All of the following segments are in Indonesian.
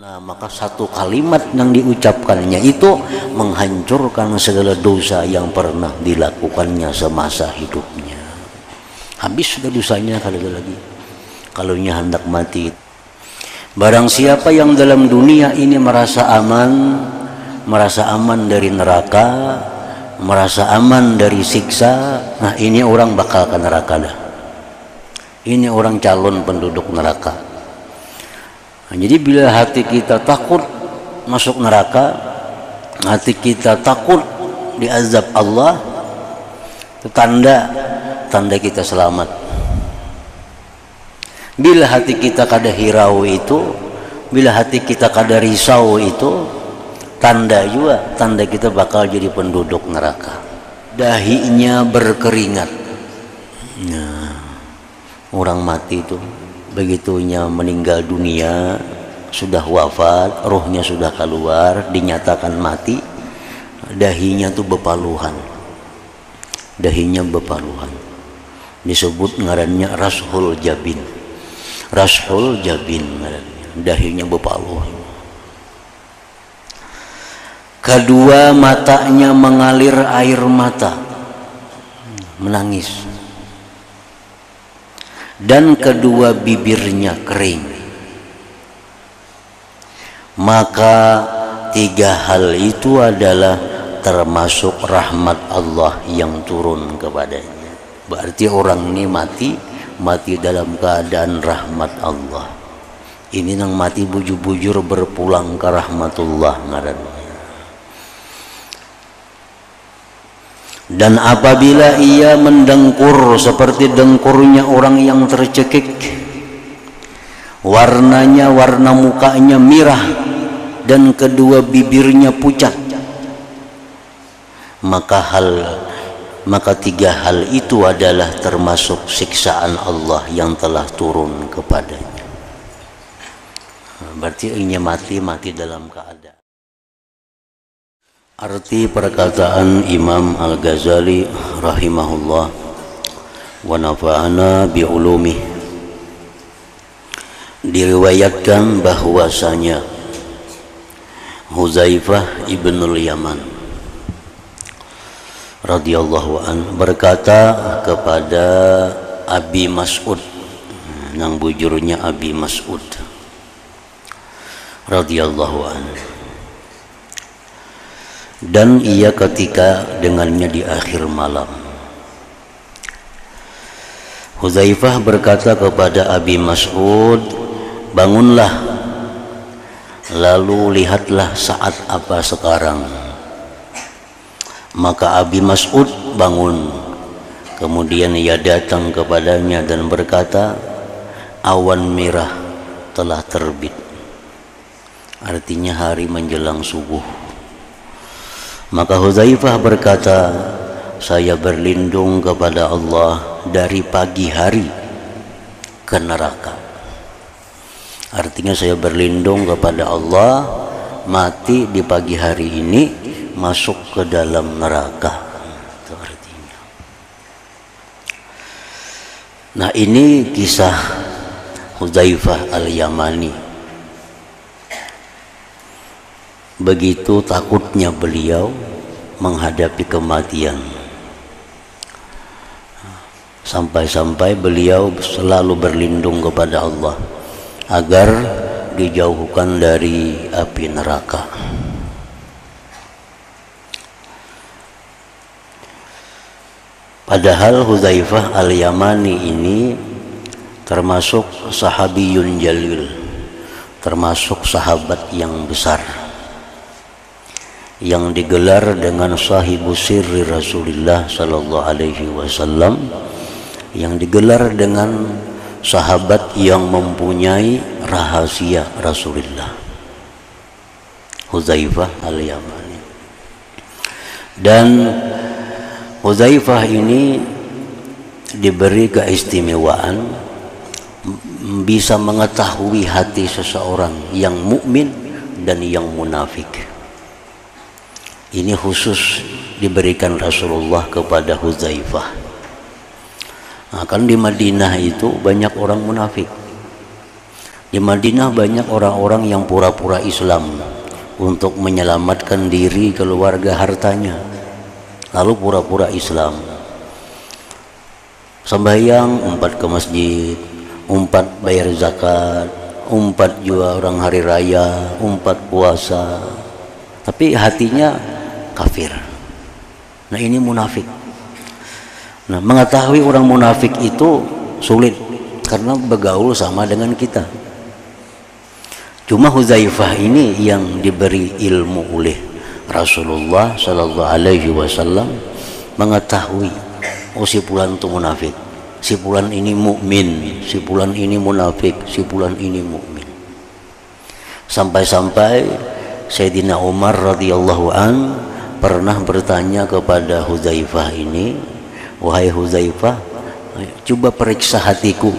Nah, maka satu kalimat yang diucapkannya itu menghancurkan segala dosa yang pernah dilakukannya semasa hidupnya. Habis sudah dosanya kali lagi. Kalau hendak mati. Barang siapa yang dalam dunia ini merasa aman dari neraka, merasa aman dari siksa, nah ini orang bakal ke neraka dah. Ini orang calon penduduk neraka. Nah, jadi bila hati kita takut masuk neraka, hati kita takut diazab Allah, itu tanda kita selamat. Bila hati kita kada hirau itu, bila hati kita kada risau itu, tanda kita bakal jadi penduduk neraka. Dahinya berkeringat. Nah, orang mati itu begitunya meninggal dunia, sudah wafat, rohnya sudah keluar, dinyatakan mati, dahinya tuh bepaluhan, disebut ngarannya rashul jabin, ngarannya, dahinya bepaluhan. Kedua matanya mengalir air mata, menangis. Dan kedua bibirnya kering. Maka tiga hal itu adalah termasuk rahmat Allah yang turun kepadanya. Berarti orang ini mati dalam keadaan rahmat Allah. Ini nang mati bujur-bujur berpulang ke rahmatullah ngarannya. Dan apabila ia mendengkur seperti dengkurnya orang yang tercekik, warna mukanya merah dan kedua bibirnya pucat, maka tiga hal itu adalah termasuk siksaan Allah yang telah turun kepadanya. Berarti ini mati dalam keadaan. Arti perkataan Imam Al-Ghazali rahimahullah wa nafa'ana bi'ulumih, diriwayatkan bahwasanya Huzaifah ibnul Yaman radhiyallahu an berkata kepada Abi Mas'ud, nang bujurnya Abi Mas'ud radhiyallahu an, dan ia ketika dengannya di akhir malam. Huzaifah berkata kepada Abi Mas'ud, bangunlah, lalu lihatlah saat apa sekarang. Maka Abi Mas'ud bangun, kemudian ia datang kepadanya dan berkata, awan merah telah terbit, artinya hari menjelang subuh. Maka Huzaifah berkata, saya berlindung kepada Allah dari pagi hari ke neraka. Artinya saya berlindung kepada Allah mati di pagi hari ini masuk ke dalam neraka. Itu artinya. Nah, ini kisah Huzaifah Al-Yamani. Begitu takutnya beliau menghadapi kematian, sampai-sampai beliau selalu berlindung kepada Allah agar dijauhkan dari api neraka. Padahal Huzaifah Al-Yamani ini termasuk sahabiyun jalil, termasuk sahabat yang besar, yang digelar dengan sahibu sirri Rasulullah sallallahu alaihi wasallam, yang digelar dengan sahabat yang mempunyai rahasia Rasulullah, Huzaifah Al-Yamani. Dan Huzaifah ini diberi keistimewaan bisa mengetahui hati seseorang yang mukmin dan yang munafik. Ini khusus diberikan Rasulullah kepada Huzaifah. Nah, kan di Madinah itu banyak orang munafik. Di Madinah banyak orang-orang yang pura-pura Islam untuk menyelamatkan diri, keluarga, hartanya, lalu pura-pura Islam. Sembahyang, umpat ke masjid, umpat bayar zakat, umpat juga orang hari raya, umpat puasa, tapi hatinya kafir. Nah, ini munafik. Nah, mengetahui orang munafik itu sulit karena bergaul sama dengan kita. Cuma Hudzaifah ini yang diberi ilmu oleh Rasulullah Sallallahu Alaihi Wasallam, mengetahui, oh si fulan itu munafik, si fulan ini mukmin, si fulan ini munafik, si fulan ini mukmin. Sampai-sampai Sayyidina Umar radhiyallahu an pernah bertanya kepada Hudzaifah ini, wahai Hudzaifah, coba periksa hatiku,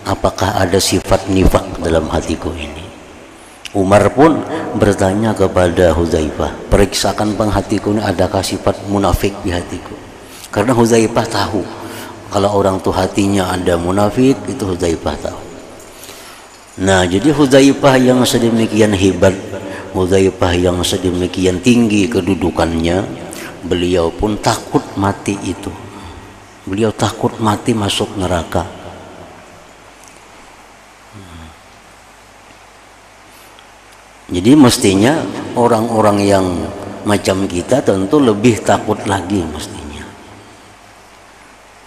apakah ada sifat nifak dalam hatiku ini. Umar pun bertanya kepada Hudzaifah, periksakan penghatiku ini, adakah sifat munafik di hatiku. Karena Hudzaifah tahu kalau orang tuh hatinya ada munafik, itu Hudzaifah tahu. Nah, jadi Hudzaifah yang sedemikian hebat, Hudzaifah yang sedemikian tinggi kedudukannya, beliau pun takut mati itu. Beliau takut mati masuk neraka. Jadi mestinya orang-orang yang macam kita tentu lebih takut lagi mestinya.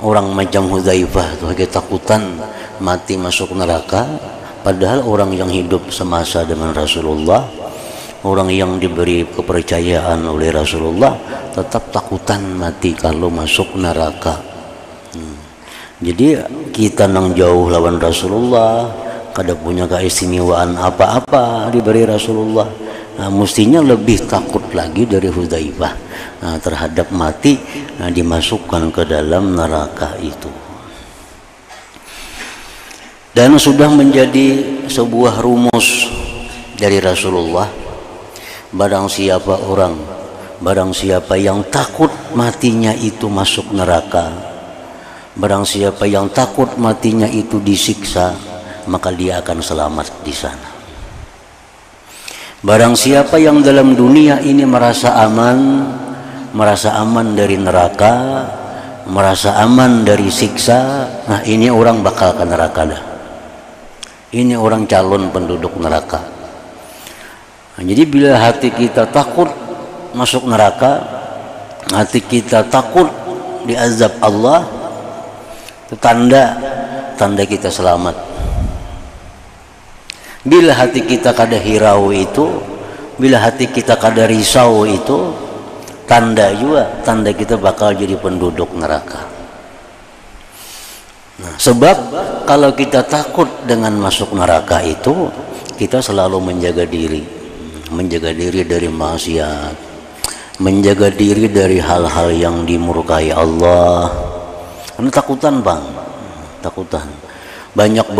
Orang macam Hudzaifah itu ketakutan mati masuk neraka, padahal orang yang hidup semasa dengan Rasulullah, orang yang diberi kepercayaan oleh Rasulullah, tetap takutan mati kalau masuk neraka. Jadi kita nang jauh lawan Rasulullah, kada punya keistimewaan apa-apa diberi Rasulullah, nah, mestinya lebih takut lagi dari Hudzaifah terhadap mati, dimasukkan ke dalam neraka itu. Dan sudah menjadi sebuah rumus dari Rasulullah, barang siapa yang takut matinya itu masuk neraka, barang siapa yang takut matinya itu disiksa, maka dia akan selamat di sana. Barang siapa yang dalam dunia ini merasa aman dari neraka, merasa aman dari siksa, nah ini orang bakal ke neraka dah. Ini orang calon penduduk neraka. Nah, jadi bila hati kita takut masuk neraka, hati kita takut diazab Allah, itu tanda kita selamat. Bila hati kita kada hirau itu, bila hati kita kada risau itu, tanda kita bakal jadi penduduk neraka. Nah, sebab kalau kita takut dengan masuk neraka itu, kita selalu menjaga diri dari maksiat, menjaga diri dari hal-hal yang dimurkai Allah. Karena takutan, banyak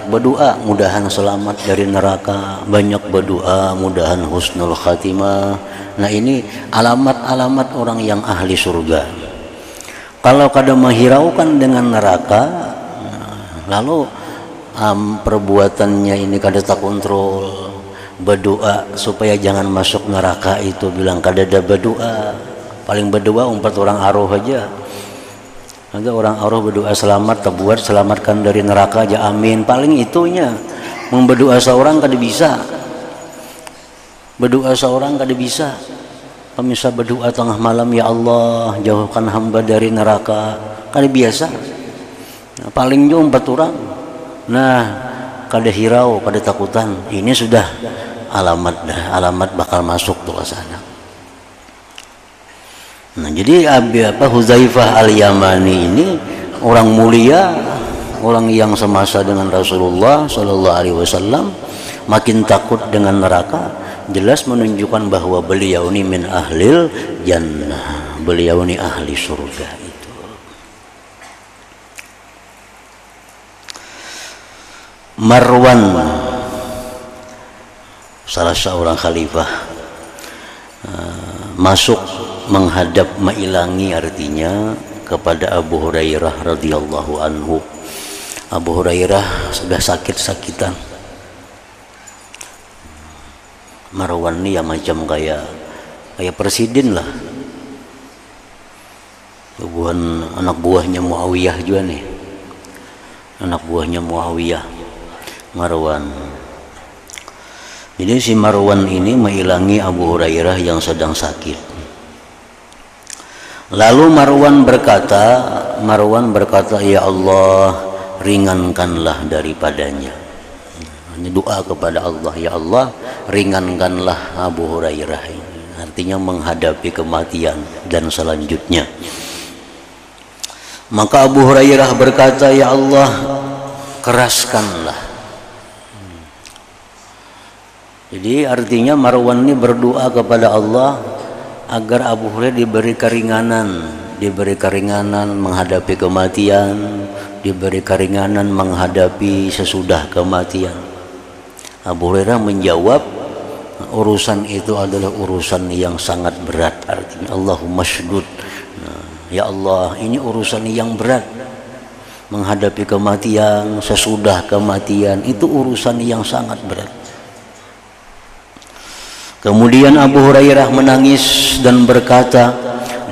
berdoa mudahan selamat dari neraka, banyak berdoa mudahan husnul khatimah. Nah, ini alamat-alamat orang yang ahli surga. Kalau kada menghiraukan dengan neraka, lalu perbuatannya ini kada terkontrol, berdoa supaya jangan masuk neraka itu bilang kada ada berdoa, paling berdoa umpat orang aruh aja. Ada orang Allah berdoa selamat, terbuat selamatkan dari neraka aja, amin. Paling itunya. Memberdoa seorang kada bisa. Berdoa seorang kada bisa. Pemirsa berdoa tengah malam, ya Allah jauhkan hamba dari neraka, kada biasa. Nah, paling jauh 4 orang. Nah, kada hirau, kada takutan. Ini sudah alamat bakal masuk tuh ke sana. Nah, jadi Hudzaifah al-Yamani ini orang mulia, orang yang semasa dengan Rasulullah Sallallahu Alaihi Wasallam, makin takut dengan neraka, jelas menunjukkan bahwa beliau ini min ahlil jannah, beliau ini ahli surga itu. Marwan, salah seorang khalifah, masuk menghadap mailangi, artinya kepada Abu Hurairah radhiyallahu anhu. Abu Hurairah sudah sakit-sakitan. Marwan ini ya macam kayak presiden lah, anak buahnya Muawiyah juga nih, anak buahnya Muawiyah, Marwan. Jadi si Marwan ini mengilangi Abu Hurairah yang sedang sakit. Lalu Marwan berkata, ya Allah, ringankanlah daripadanya. Hanya doa kepada Allah, ya Allah, ringankanlah Abu Hurairah ini. Artinya menghadapi kematian dan selanjutnya. Maka Abu Hurairah berkata, ya Allah, keraskanlah. Jadi artinya Marwan ini berdoa kepada Allah agar Abu Hurairah diberi keringanan menghadapi kematian, diberi keringanan menghadapi sesudah kematian. Abu Hurairah menjawab, urusan itu adalah urusan yang sangat berat. Artinya Allahumma sydud, ya Allah, ini urusan yang berat. Menghadapi kematian, sesudah kematian, itu urusan yang sangat berat. Kemudian Abu Hurairah menangis dan berkata,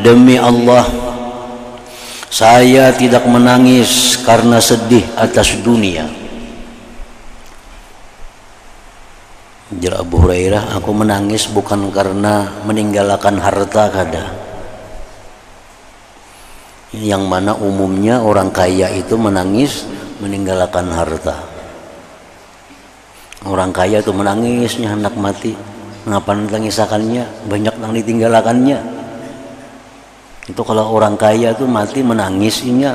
demi Allah, saya tidak menangis karena sedih atas dunia. Jawab Abu Hurairah, aku menangis bukan karena meninggalkan harta kada. Yang mana umumnya orang kaya itu menangis meninggalkan harta. Orang kaya itu menangisnya hendak mati. Ngapa nangisakannya? Banyak yang ditinggalkannya. Itu kalau orang kaya itu mati menangisnya.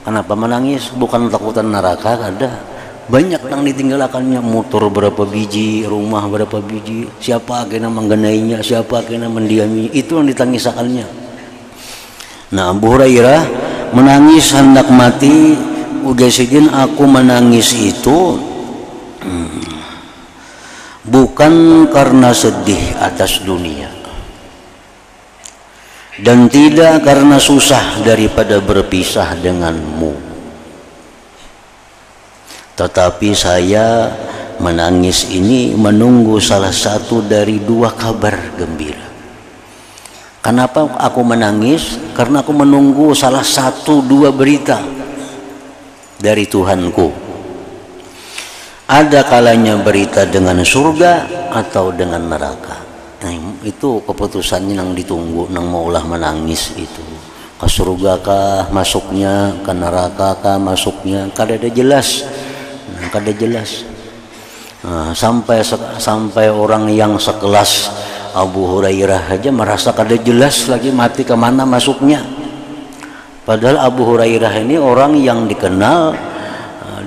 Kenapa menangis? Bukan takutan neraka kada. Banyak yang ditinggalkannya, motor berapa biji, rumah berapa biji, siapa akhirnya menggenainya, siapa akhirnya mendiaminya, itu yang ditangisakannya. Nah, Abu Hurairah menangis hendak mati. Udah sidin aku menangis itu bukan karena sedih atas dunia, dan tidak karena susah daripada berpisah denganmu. Tetapi saya menangis ini menunggu salah satu dari dua kabar gembira. Kenapa aku menangis? Karena aku menunggu salah satu dua berita dari Tuhanku. Ada kalanya berita dengan surga atau dengan neraka. Nah, itu keputusannya yang ditunggu, yang maulah menangis itu. Ke surga kah masuknya, ke neraka kah masuknya, kada ada jelas. Kada jelas. Nah, sampai orang yang sekelas Abu Hurairah aja merasa kada jelas lagi mati kemana masuknya. Padahal Abu Hurairah ini orang yang dikenal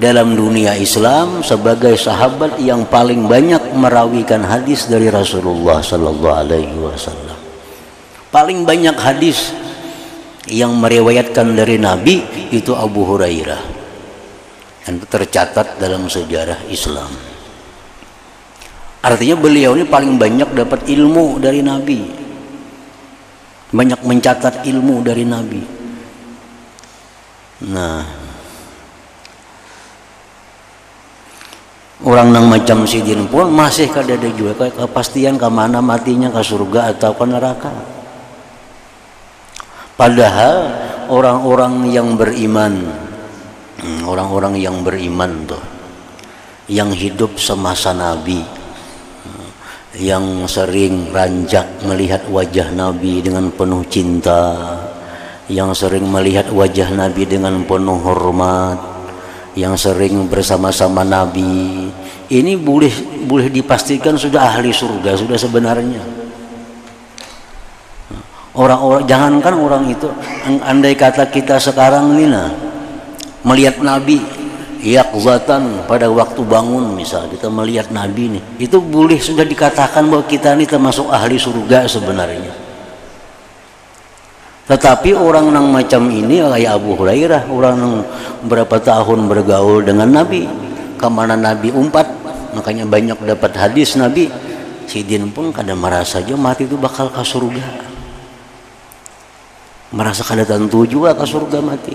dalam dunia Islam sebagai sahabat yang paling banyak merawikan hadis dari Rasulullah Sallallahu Alaihi Wasallam. Paling banyak hadis yang meriwayatkan dari Nabi itu Abu Hurairah. Dan itu tercatat dalam sejarah Islam. Artinya beliau ini paling banyak dapat ilmu dari Nabi, banyak mencatat ilmu dari Nabi. Nah, orang yang macam sidin pun masih kada ada juga kepastian ke mana matinya, ke surga atau ke neraka. Padahal orang-orang yang beriman tuh, yang hidup semasa Nabi, yang sering ranjak melihat wajah Nabi dengan penuh cinta, yang sering melihat wajah Nabi dengan penuh hormat, yang sering bersama-sama Nabi, ini boleh dipastikan sudah ahli surga sudah sebenarnya. Orang-orang, jangankan orang itu, andai kata kita sekarang ini melihat Nabi yaqzatan pada waktu bangun, misal kita melihat Nabi nih, itu boleh sudah dikatakan bahwa kita ini termasuk ahli surga sebenarnya. Tetapi orang yang macam ini kayak Abu Hurairah, orang yang berapa tahun bergaul dengan Nabi, kemana Nabi umpat, makanya banyak dapat hadis Nabi. Sidin pun kadang merasa aja mati itu bakal ke surga, merasa kada tentu juga ke surga mati.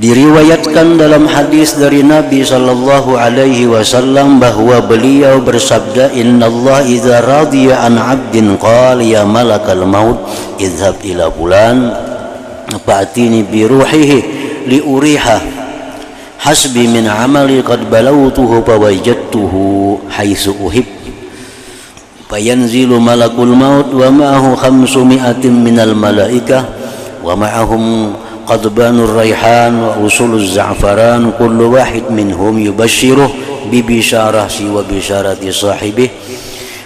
Diriwayatkan dalam hadis dari Nabi sallallahu alaihi wasallam bahwa beliau bersabda, "Innallah idza radiya an 'abdin qala ya malakal maut idhhab ila fulan fa'tini bi ruhihi li uriha hasbi min 'amali qad balawtuhu fa wajadtuhu haitsu uhib." Fayanzilu malakul maut wa ma'ahu 500 minal malaikah wa ma'ahum qadbanur raihan wa usuluz za'faran kullu wahid minhum yubashshiruh bi bisyarati wa bisyarati sahibih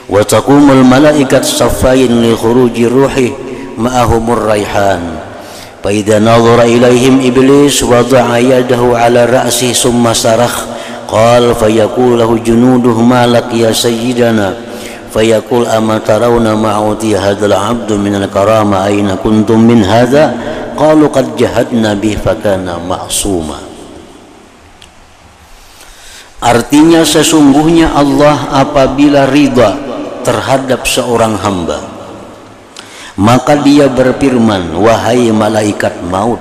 wa taqumul malaikat saffain li khuruji ruhi ma'ahumur raihan fa idza nadhara ilaihim iblis wada'a yadahu ala ra'si summa sarakh qala fayaqulu lahu junuduhu ma lak ya sayyidana fayaqul ama tarawna ma'uti hadzal 'abdu minal karama aina kuntum min hadza qalu qad jahadna bih fakana ma'suma. Artinya sesungguhnya Allah apabila ridha terhadap seorang hamba, maka dia berfirman, wahai malaikat maut,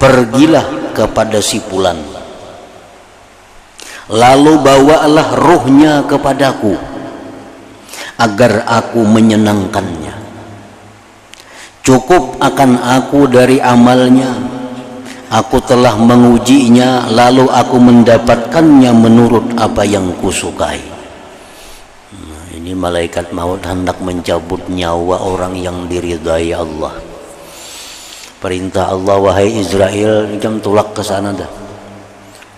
pergilah kepada si fulan, lalu bawalah ruhnya kepadaku agar aku menyenangkannya. Cukup akan aku dari amalnya, aku telah mengujinya, lalu aku mendapatkannya menurut apa yang kusukai. Nah, ini malaikat maut hendak mencabut nyawa orang yang diridai Allah. Perintah Allah, wahai Israel, jam tulak ke sana dah,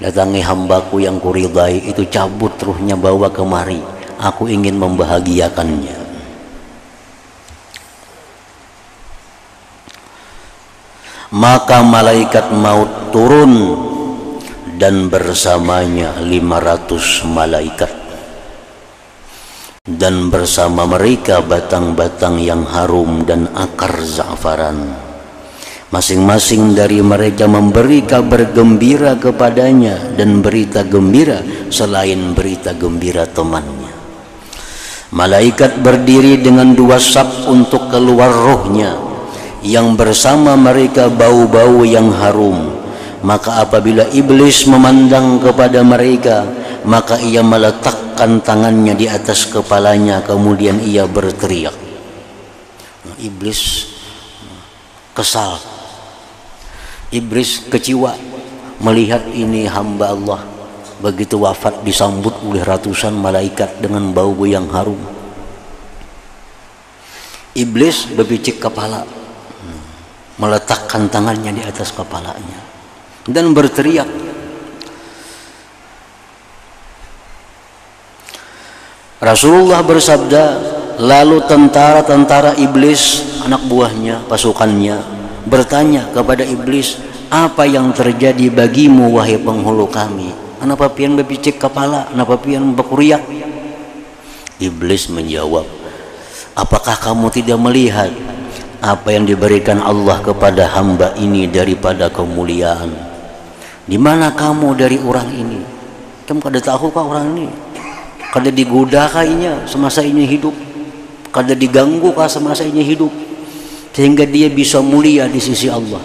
datangi hambaku yang kuridai itu, cabut ruhnya, bawa kemari, aku ingin membahagiakannya. Maka malaikat maut turun dan bersamanya 500 malaikat, dan bersama mereka batang-batang yang harum dan akar za'faran. Masing-masing dari mereka memberi kabar gembira kepadanya dan berita gembira selain berita gembira temannya. Malaikat berdiri dengan 2 saf untuk keluar rohnya, yang bersama mereka bau-bau yang harum. Maka apabila iblis memandang kepada mereka, maka ia meletakkan tangannya di atas kepalanya, kemudian ia berteriak. Iblis kesal, iblis kecewa melihat ini hamba Allah begitu wafat disambut oleh ratusan malaikat dengan bau yang harum. Iblis berpicik kepala, meletakkan tangannya di atas kepalanya dan berteriak. Rasulullah bersabda, lalu tentara-tentara iblis, anak buahnya, pasukannya, bertanya kepada iblis, apa yang terjadi bagimu wahai penghulu kami? Kenapa pian berpicik kepala? Kenapa pian berkuriak? Iblis menjawab, apakah kamu tidak melihat apa yang diberikan Allah kepada hamba ini daripada kemuliaan? Di mana kamu dari orang ini? Kamu kada tahu kah orang ini? Kada digoda kayaknya semasa ini hidup, kada diganggu kah semasa ini hidup, sehingga dia bisa mulia di sisi Allah.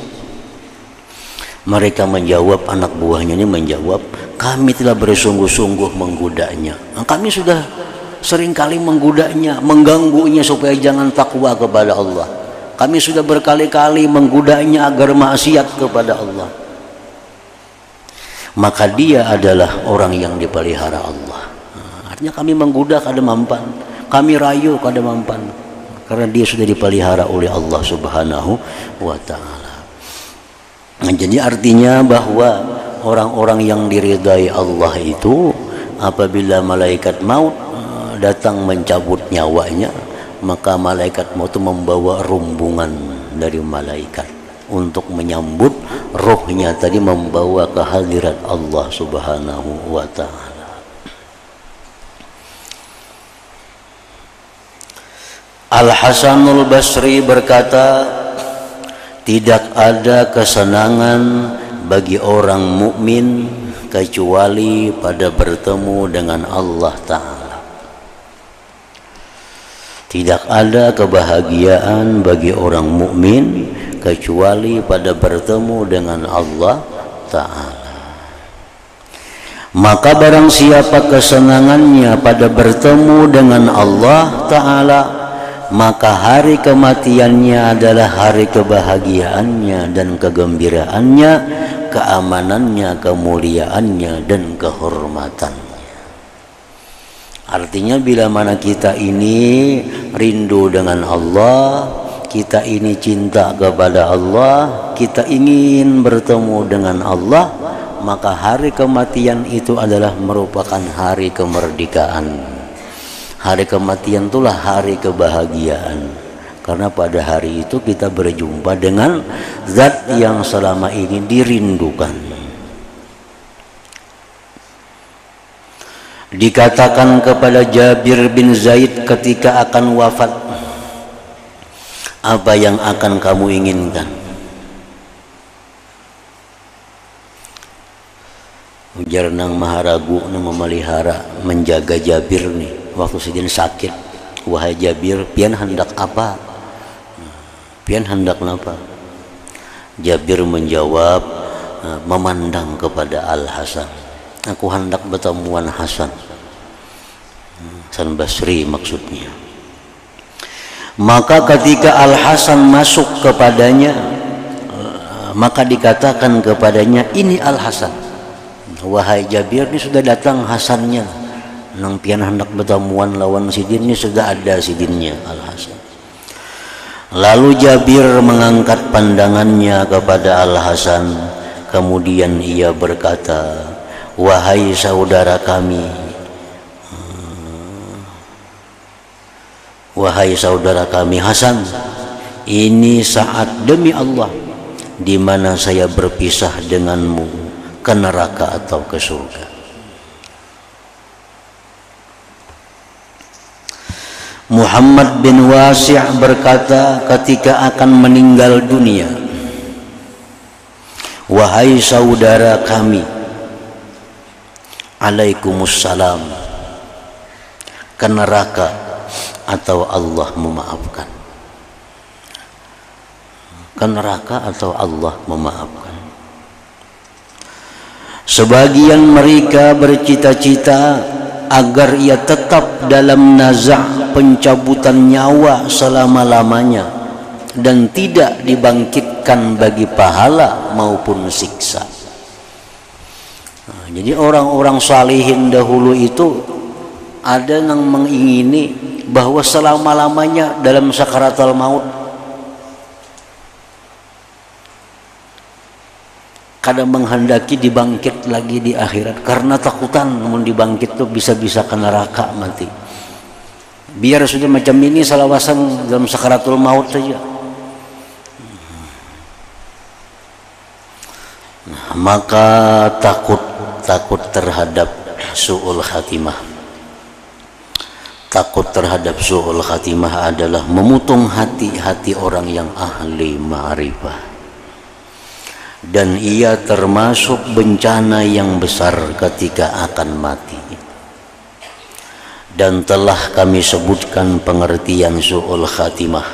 Mereka menjawab, anak buahnya ini menjawab, kami telah bersungguh-sungguh menggodanya. Kami sudah seringkali menggodanya, mengganggunya supaya jangan takwa kepada Allah. Kami sudah berkali-kali menggodanya agar maksiat kepada Allah. Maka dia adalah orang yang dipelihara Allah. Artinya kami menggoda kada mampan, kami rayu kada mampan, karena dia sudah dipelihara oleh Allah Subhanahu wa ta'ala. Nah, jadi artinya bahwa orang-orang yang diridai Allah itu apabila malaikat maut datang mencabut nyawanya, maka malaikat maut itu membawa rombongan dari malaikat untuk menyambut rohnya tadi, membawa ke hadirat Allah Subhanahu wa ta'ala. Al-Hasanul Basri berkata, tidak ada kesenangan bagi orang mukmin kecuali pada bertemu dengan Allah Ta'ala. Tidak ada kebahagiaan bagi orang mukmin kecuali pada bertemu dengan Allah Ta'ala. Maka barang siapa kesenangannya pada bertemu dengan Allah Ta'ala, maka hari kematiannya adalah hari kebahagiaannya dan kegembiraannya, keamanannya, kemuliaannya, dan kehormatannya. Artinya bila mana kita ini rindu dengan Allah, kita ini cinta kepada Allah, kita ingin bertemu dengan Allah, maka hari kematian itu adalah merupakan hari kemerdekaan. Hari kematian itulah hari kebahagiaan, karena pada hari itu kita berjumpa dengan zat yang selama ini dirindukan. Dikatakan kepada Jabir bin Zaid ketika akan wafat, apa yang akan kamu inginkan? Ujar nang maharagu nang memelihara menjaga Jabir nih waktu sidin sakit. Wahai Jabir, pian hendak apa? Pian hendak apa? Jabir menjawab, memandang kepada Al-Hasan. Aku hendak bertemuan Hasan. Hasan Basri maksudnya. Maka ketika Al-Hasan masuk kepadanya, maka dikatakan kepadanya, ini Al-Hasan. Wahai Jabir, ini sudah datang Hasannya. Nang pian hendak bertemuan lawan sidin, ini sudah ada sidinnya Al-Hasan. Lalu Jabir mengangkat pandangannya kepada Al-Hasan, kemudian ia berkata, wahai saudara kami, wahai saudara kami Hasan, ini saat demi Allah di mana saya berpisah denganmu ke neraka atau ke surga. Muhammad bin Wasi' berkata ketika akan meninggal dunia, wahai saudara kami, alaikumussalam, ke neraka atau Allah memaafkan. Ke neraka atau Allah memaafkan. Sebagian mereka bercita-cita agar ia tetap dalam nazak pencabutan nyawa selama-lamanya dan tidak dibangkitkan bagi pahala maupun siksa. Jadi orang-orang salihin dahulu itu ada yang mengingini bahwa selama-lamanya dalam sakaratul maut kadang menghendaki dibangkit lagi di akhirat, karena takutan namun dibangkit tuh bisa-bisa ke neraka mati. Biar sudah macam ini salawasan dalam sakaratul maut saja. Nah, maka takut terhadap su'ul khatimah. Takut terhadap su'ul khatimah adalah memutung hati-hati orang yang ahli ma'rifah. Dan ia termasuk bencana yang besar ketika akan mati. Dan telah kami sebutkan pengertian su'ul khatimah.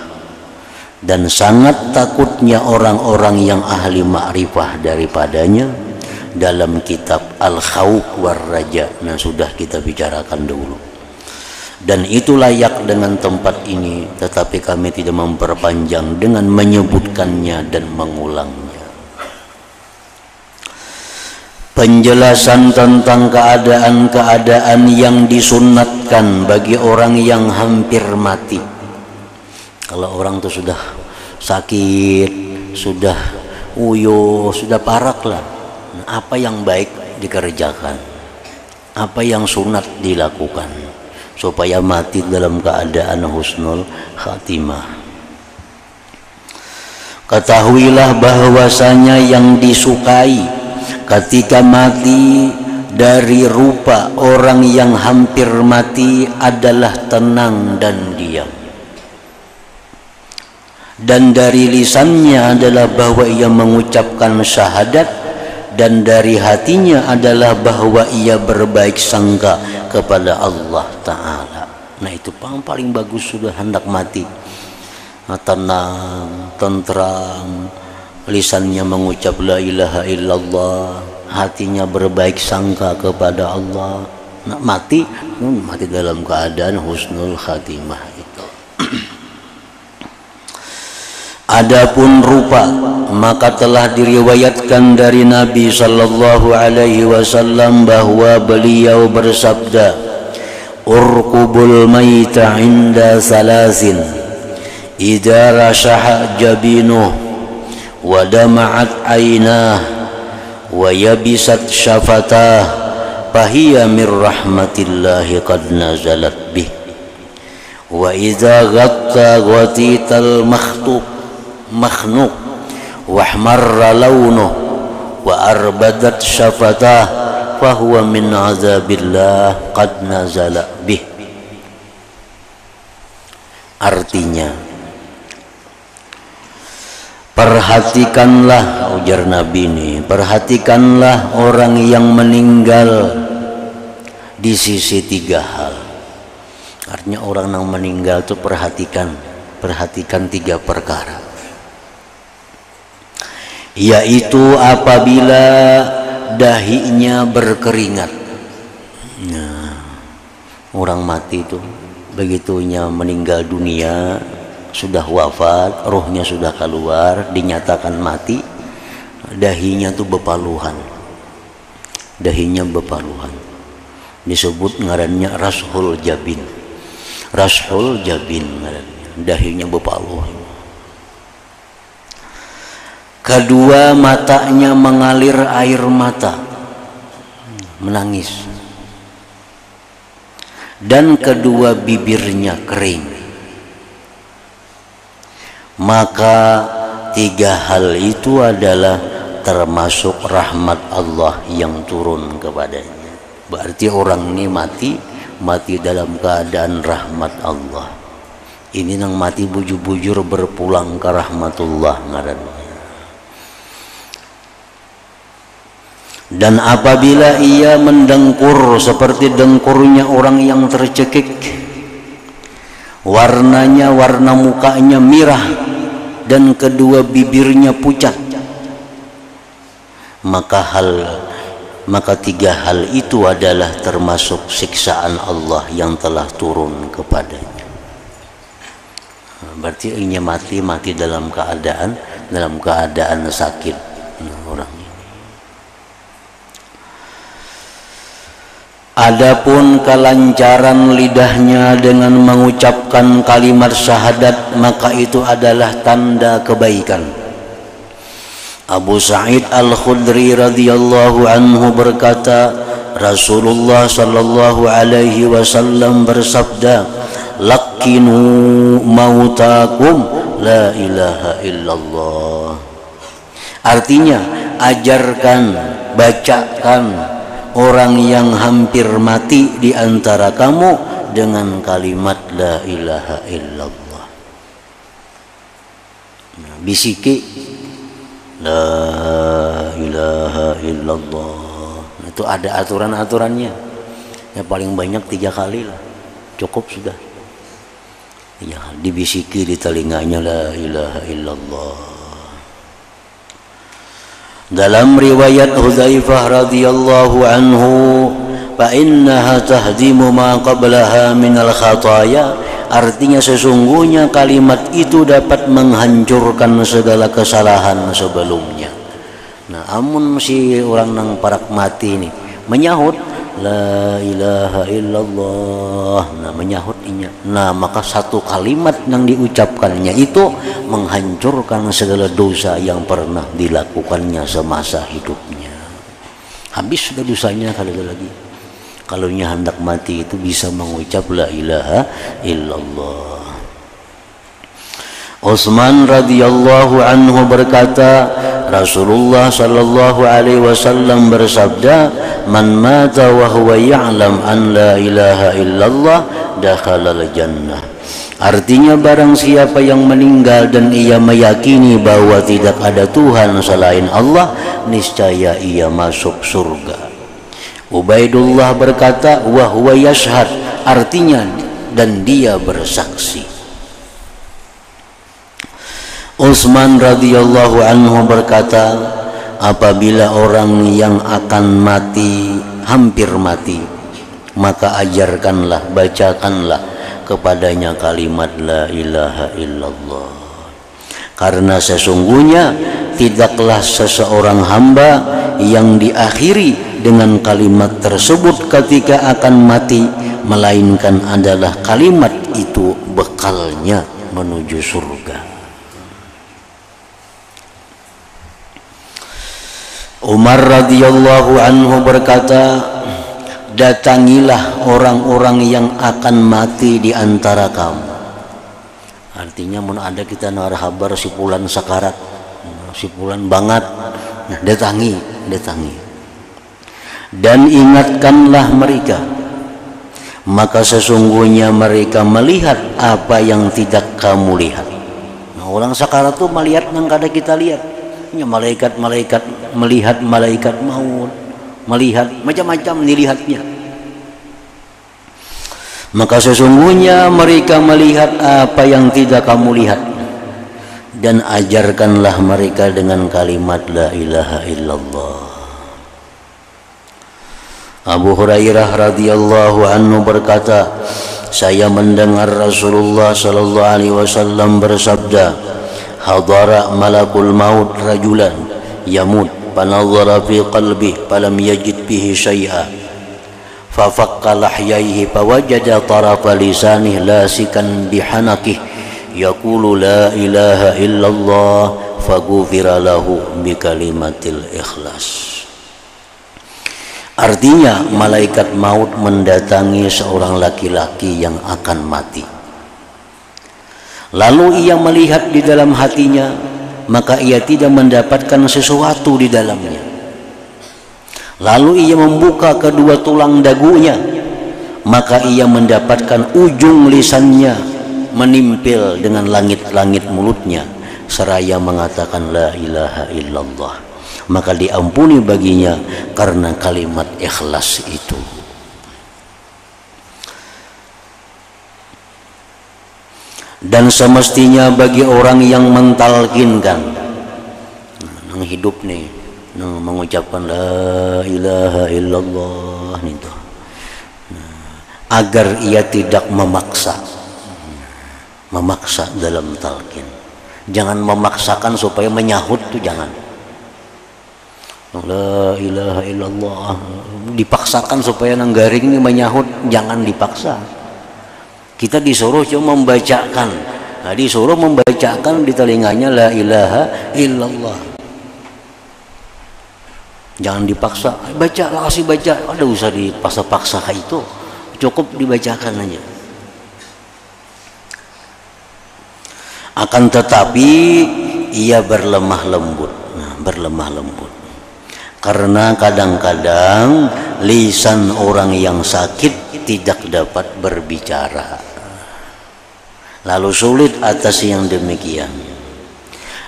Dan sangat takutnya orang-orang yang ahli ma'rifah daripadanya dalam kitab Al-Khawf war-Raja yang sudah kita bicarakan dulu. Dan itu layak dengan tempat ini, tetapi kami tidak memperpanjang dengan menyebutkannya dan mengulangnya. Penjelasan tentang keadaan-keadaan yang disunatkan bagi orang yang hampir mati. Kalau orang itu sudah sakit, sudah uyuh, sudah parak lah, apa yang baik dikerjakan, apa yang sunat dilakukan supaya mati dalam keadaan husnul khatimah. Ketahuilah bahwasanya yang disukai ketika mati dari rupa orang yang hampir mati adalah tenang dan diam. Dan dari lisannya adalah bahwa ia mengucapkan syahadat, dan dari hatinya adalah bahwa ia berbaik sangka kepada Allah Ta'ala. Nah itu paling bagus sudah hendak mati. tenang, tentram, lisannya mengucap la ilaha illallah, hatinya berbaik sangka kepada Allah. Nah, mati dalam keadaan husnul khatimah itu. Adapun rupa, maka telah diriwayatkan dari Nabi sallallahu alaihi wasallam bahwa beliau bersabda, urqubul maita inda salasin idza rashaha jabinuh wa dama'at aynah wa yabisat syafatah fahiya mir rahmatillahi qad nazalat bih wa idza ghatta ghatital makhnuq wa ahmarra launuh wa arbadat syafatah fahuwa min azabillah qad nazala bih. Artinya, perhatikanlah, ujar Nabi ini, perhatikanlah orang yang meninggal di sisi tiga hal. Artinya orang yang meninggal itu perhatikan tiga perkara, yaitu apabila dahinya berkeringat. Nah, orang mati itu begitunya meninggal dunia, sudah wafat, rohnya sudah keluar, dinyatakan mati, dahinya tuh bepaluhan, disebut ngarannya rashul jabin ngarannya, dahinya bepaluhan. Kedua, matanya mengalir air mata, menangis. Dan kedua, bibirnya kering. Maka tiga hal itu adalah termasuk rahmat Allah yang turun kepadanya. Berarti orang ini mati dalam keadaan rahmat Allah. Ini nang mati bujur-bujur berpulang ke rahmatullah ngarannya. Dan apabila ia mendengkur seperti dengkurnya orang yang tercekik, warnanya, warna mukanya merah, dan kedua bibirnya pucat, maka tiga hal itu adalah termasuk siksaan Allah yang telah turun kepadanya. Berarti ini mati dalam keadaan sakit orang. Adapun kelancaran lidahnya dengan mengucapkan kalimat syahadat, maka itu adalah tanda kebaikan. Abu Sa'id Al-Khudri radhiyallahu anhu berkata, Rasulullah sallallahu alaihi wasallam bersabda, "Laqinu mautakum la ilaha illallah." Artinya, ajarkan, bacakan orang yang hampir mati di antara kamu dengan kalimat la ilaha illallah. Nah, bisiki la ilaha illallah. Itu ada aturan-aturannya. Ya paling banyak 3 kali lah, cukup sudah. Ya, dibisiki di telinganya la ilaha illallah. Dalam riwayat Hudzaifah radhiyallahu anhu, fa innaha tahdimu ma qablaha minal khataya. Artinya sesungguhnya kalimat itu dapat menghancurkan segala kesalahan sebelumnya. Nah, amun si orang nang parak mati ini menyahut la ilaha illallah, nah menyahutinya, nah maka satu kalimat yang diucapkannya itu menghancurkan segala dosa yang pernah dilakukannya semasa hidupnya. Habis sudah dosanya kali lagi. Kalau hendak mati itu bisa mengucap la ilaha illallah. Utsman radhiyallahu anhu berkata, Rasulullah sallallahu alaihi wasallam bersabda, "Man mata wa huwa ya'lam an la ilaha illallah dakhalal jannah." Artinya barang siapa yang meninggal dan ia meyakini bahwa tidak ada Tuhan selain Allah, niscaya ia masuk surga. Ubaidullah berkata, "Wa huwa yashhad." Artinya dan dia bersaksi. Utsman radhiyallahu anhu berkata, apabila orang yang akan mati hampir mati, maka ajarkanlah, bacakanlah kepadanya kalimat la ilaha illallah. Karena sesungguhnya tidaklah seseorang hamba yang diakhiri dengan kalimat tersebut ketika akan mati, melainkan adalah kalimat itu bekalnya menuju surga. Umar radhiyallahu anhu berkata, datangilah orang-orang yang akan mati di antara kamu. Artinya mun ada kita nar habar si fulan sakarat, si fulan banget, nah, datangi. Dan ingatkanlah mereka, maka sesungguhnya mereka melihat apa yang tidak kamu lihat. Nah, orang sakarat tuh melihat yang kada kita lihat. Ya, malaikat-malaikat melihat malaikat maut, melihat macam-macam dilihatnya. Maka sesungguhnya mereka melihat apa yang tidak kamu lihat, dan ajarkanlah mereka dengan kalimat la ilaha illallah. Abu Hurairah radhiyallahu anhu berkata, saya mendengar Rasulullah sallallahu alaihi wasallam bersabda, hadara malakul maut rajulan yamut fanadhara fi qalbihi falam yajid bihi syai'a fafaqqa lahyaihi fawajada tarafa lisanihi lasikan bihanakih yaqulu la ilaha illallah faghufira lahu bikalimatil ikhlas. Artinya malaikat maut mendatangi seorang laki-laki yang akan mati. Lalu ia melihat di dalam hatinya, maka ia tidak mendapatkan sesuatu di dalamnya. Lalu ia membuka kedua tulang dagunya, maka ia mendapatkan ujung lisannya menimpil dengan langit-langit mulutnya, seraya mengatakan la ilaha illallah. Maka diampuni baginya karena kalimat ikhlas itu. Dan semestinya bagi orang yang mentalkinkan nang hidup nih, nang mengucapkan la ilaha illallah itu, agar ia tidak memaksa dalam talqin. Jangan memaksakan supaya menyahut tuh, jangan. La ilaha illallah dipaksakan supaya nang garing ini menyahut, jangan dipaksa. Kita disuruh cuma membacakan, nah, disuruh membacakan di telinganya la ilaha illallah. Jangan dipaksa, baca lah, kasih baca, ada usah dipaksa-paksa itu, cukup dibacakan aja. Akan tetapi ia berlemah lembut, berlemah lembut. Karena kadang-kadang lisan orang yang sakit tidak dapat berbicara, lalu sulit atas yang demikian,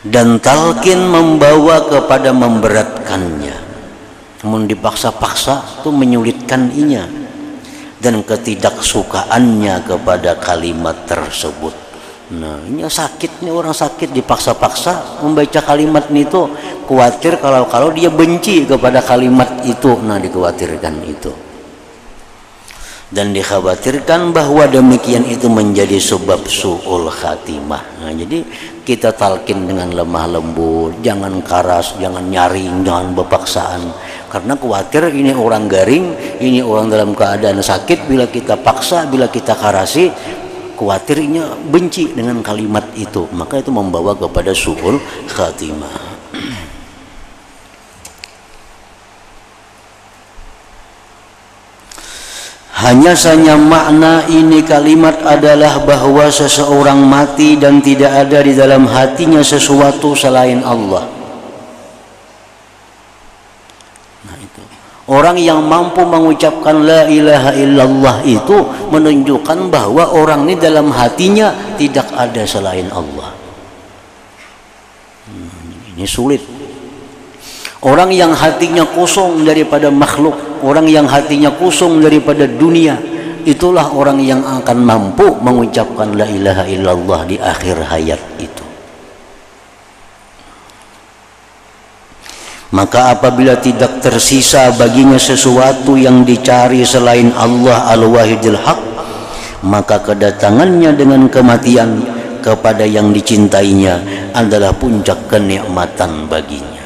dan talqin membawa kepada memberatkannya. Namun dipaksa-paksa itu menyulitkan inya dan ketidaksukaannya kepada kalimat tersebut. Nah, ini sakitnya orang sakit dipaksa-paksa membaca kalimat itu, khawatir kalau dia benci kepada kalimat itu, nah dikhawatirkan itu. Dan dikhawatirkan bahwa demikian itu menjadi sebab su'ul khatimah. Nah, jadi kita talqin dengan lemah lembut, jangan keras, jangan nyaring, jangan berpaksaan. Karena khawatir ini orang garing, ini orang dalam keadaan sakit, bila kita paksa, bila kita karasi, khawatirnya benci dengan kalimat itu, maka itu membawa kepada su'ul khatimah. Hanya saja makna ini kalimat adalah bahwa seseorang mati dan tidak ada di dalam hatinya sesuatu selain Allah. Nah, itu. Orang yang mampu mengucapkan la ilaha illallah itu menunjukkan bahwa orang ini dalam hatinya tidak ada selain Allah. Ini sulit. Orang yang hatinya kosong daripada makhluk, orang yang hatinya kosong daripada dunia, itulah orang yang akan mampu mengucapkan la ilaha illallah di akhir hayat itu. Maka apabila tidak tersisa baginya sesuatu yang dicari selain Allah Al-Wahidil Haq, maka kedatangannya dengan kematian kepada yang dicintainya adalah puncak kenikmatan baginya.